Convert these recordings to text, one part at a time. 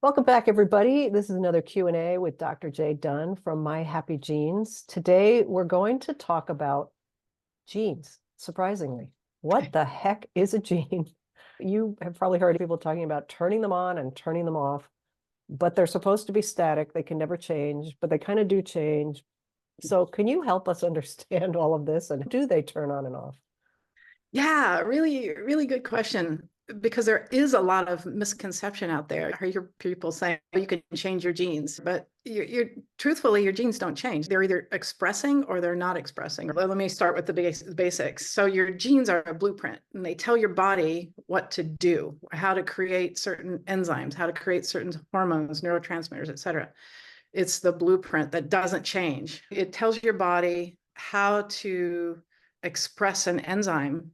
Welcome back, everybody. This is another Q&A with Dr. J. Dunn from My Happy Genes. Today, we're going to talk about genes, surprisingly. What the heck is a gene? You have probably heard people talking about turning them on and turning them off, but they're supposed to be static. They can never change, but they kind of do change. So can you help us understand all of this, and do they turn on and off? Yeah, really, really good question. Because there is a lot of misconception out there. I hear people saying, "Oh, you can change your genes," but truthfully, your genes don't change. They're either expressing or they're not expressing. Let me start with the basics. So your genes are a blueprint, and they tell your body what to do, how to create certain enzymes, how to create certain hormones, neurotransmitters, et cetera. It's the blueprint that doesn't change. It tells your body how to express an enzyme.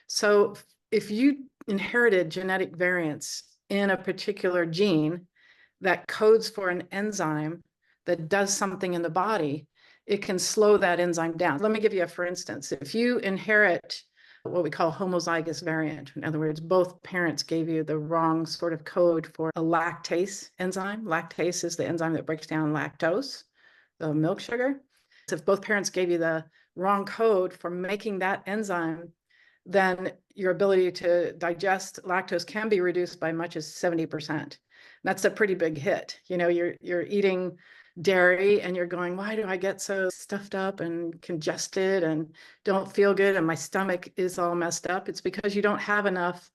So if you inherited genetic variants in a particular gene that codes for an enzyme that does something in the body, it can slow that enzyme down. Let me give you a for instance. If you inherit what we call homozygous variant, in other words, both parents gave you the wrong sort of code for a lactase enzyme. Lactase is the enzyme that breaks down lactose, the milk sugar. So if both parents gave you the wrong code for making that enzyme, then your ability to digest lactose can be reduced by much as 70%. That's a pretty big hit. You know, you're eating dairy and you're going, why do I get so stuffed up and congested and don't feel good and my stomach is all messed up? It's because you don't have enough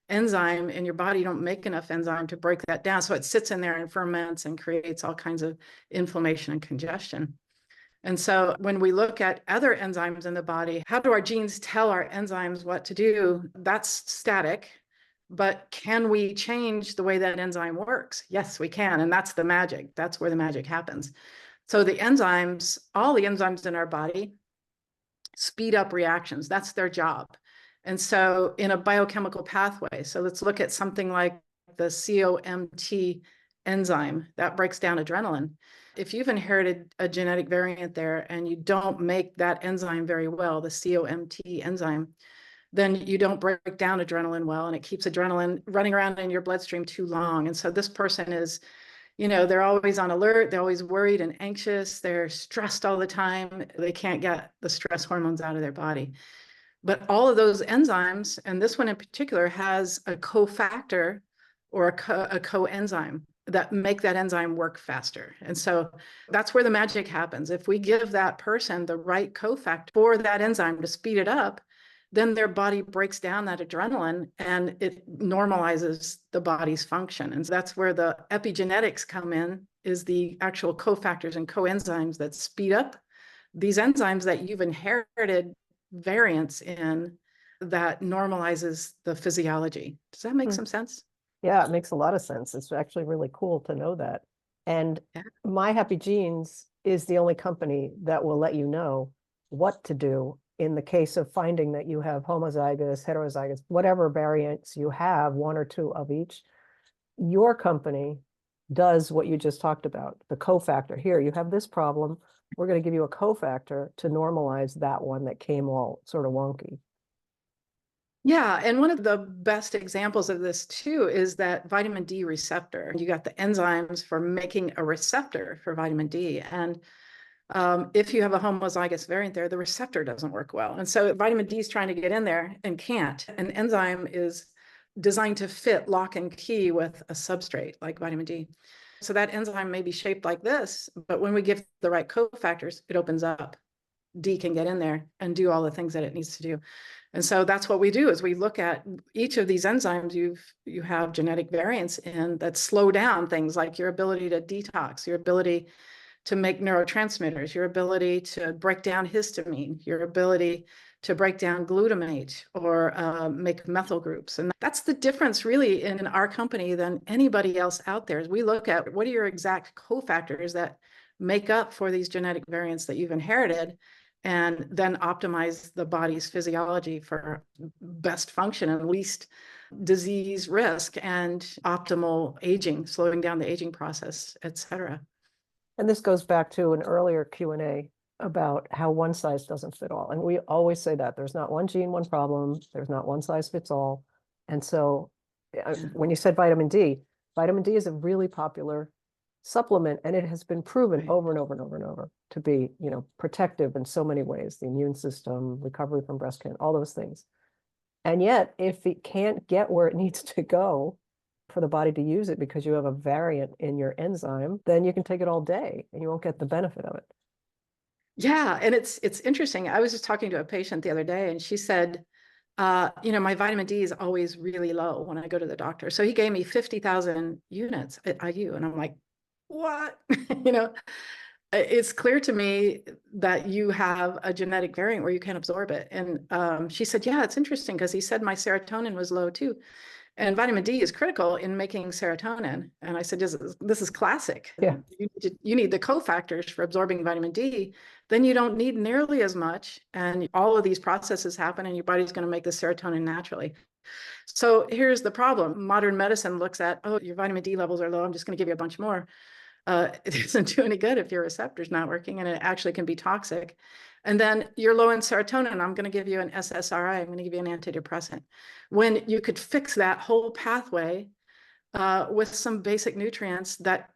enzyme in your body. You don't make enough enzyme to break that down. So it sits in there and ferments and creates all kinds of inflammation and congestion. And so when we look at other enzymes in the body, how do our genes tell our enzymes what to do? That's static. But can we change the way that enzyme works? Yes, we can. And that's the magic. That's where the magic happens. So the enzymes, all the enzymes in our body, speed up reactions. That's their job. And so in a biochemical pathway, so let's look at something like the COMT enzyme that breaks down adrenaline. If you've inherited a genetic variant there and you don't make that enzyme very well, the COMT enzyme, then you don't break down adrenaline well, and it keeps adrenaline running around in your bloodstream too long. And so this person is, you know, they're always on alert, they're always worried and anxious, they're stressed all the time, they can't get the stress hormones out of their body. But all of those enzymes, and this one in particular, has a cofactor or a coenzyme that make that enzyme work faster. And so that's where the magic happens. If we give that person the right cofactor for that enzyme to speed it up, then their body breaks down that adrenaline and it normalizes the body's function. And so that's where the epigenetics come in, is the actual cofactors and coenzymes that speed up these enzymes that you've inherited variants in, that normalizes the physiology. Does that make some sense? Yeah, it makes a lot of sense. It's actually really cool to know that. And Yeah. My Happy Genes is the only company that will let you know what to do in the case of finding that you have homozygous, heterozygous, whatever variants you have, one or two of each. Your company does what you just talked about, the cofactor. Here, you have this problem. We're going to give you a cofactor to normalize that one that came all sort of wonky. Yeah, and one of the best examples of this too is that vitamin D receptor. You got the enzymes for making a receptor for vitamin D. And if you have a homozygous variant there, the receptor doesn't work well. And so vitamin D is trying to get in there and can't. An enzyme is designed to fit lock and key with a substrate like vitamin D. So that enzyme may be shaped like this, but when we give the right cofactors, it opens up. D can get in there and do all the things that it needs to do. And so that's what we do, is we look at each of these enzymes you have genetic variants in that slow down things like your ability to detox, your ability to make neurotransmitters, your ability to break down histamine, your ability to break down glutamate or make methyl groups. And that's the difference really in our company than anybody else out there, is we look at what are your exact cofactors that make up for these genetic variants that you've inherited, and then optimize the body's physiology for best function and least disease risk and optimal aging, slowing down the aging process, et cetera. And this goes back to an earlier Q&A about how one size doesn't fit all. And we always say that there's not one gene, one problem. There's not one size fits all. And so when you said vitamin D, Vitamin D is a really popular supplement, and it has been proven Right. over and over and over and over to be, protective in so many ways, the immune system, recovery from breast cancer, all those things. And yet, if it can't get where it needs to go for the body to use it because you have a variant in your enzyme, then you can take it all day and you won't get the benefit of it. Yeah, and it's interesting. I was just talking to a patient the other day, and she said, my vitamin D is always really low when I go to the doctor. So he gave me 50,000 units at IU, and I'm like, what? You know, it's clear to me that you have a genetic variant where you can't absorb it. And she said, yeah, it's interesting because he said my serotonin was low too. And vitamin D is critical in making serotonin. And I said, this is classic. Yeah. You need the cofactors for absorbing vitamin D. Then you don't need nearly as much. And all of these processes happen and your body's going to make the serotonin naturally. So here's the problem. Modern medicine looks at, oh, your vitamin D levels are low. I'm just going to give you a bunch more. It doesn't do any good if your receptor's not working, and it actually can be toxic. And then you're low in serotonin. I'm going to give you an SSRI. I'm going to give you an antidepressant. When you could fix that whole pathway with some basic nutrients that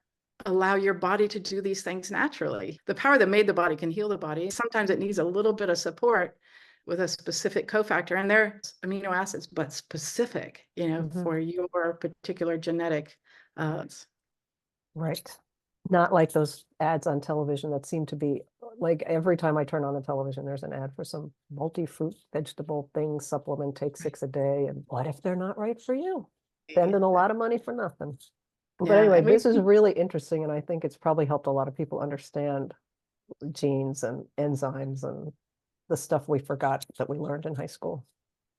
allow your body to do these things naturally. The power that made the body can heal the body. Sometimes it needs a little bit of support with a specific cofactor, and they're amino acids, but specific, for your particular genetic. Right. Not like those ads on television that seem to be like every time I turn on the television, there's an ad for some multi-fruit vegetable thing, supplement, take 6 a day. And what if they're not right for you? Spending a lot of money for nothing. But Yeah, anyway, and this is really interesting, and I think it's probably helped a lot of people understand genes and enzymes and the stuff we forgot that we learned in high school.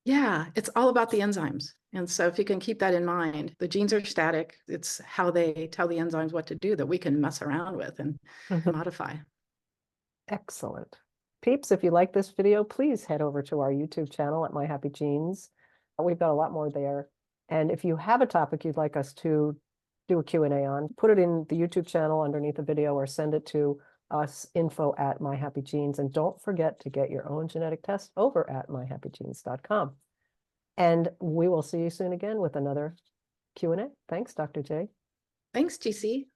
Yeah, it's all about the enzymes. And so if you can keep that in mind, the genes are static. It's how they tell the enzymes what to do that we can mess around with and modify. Excellent. Peeps, if you like this video, please head over to our YouTube channel at My Happy Genes. We've got a lot more there. And if you have a topic you'd like us to do a Q&A on, put it in the YouTube channel underneath the video or send it to us, info@myhappygenes. And don't forget to get your own genetic test over at myhappygenes.com. And we will see you soon again with another Q&A. Thanks, Dr. J. Thanks, GC.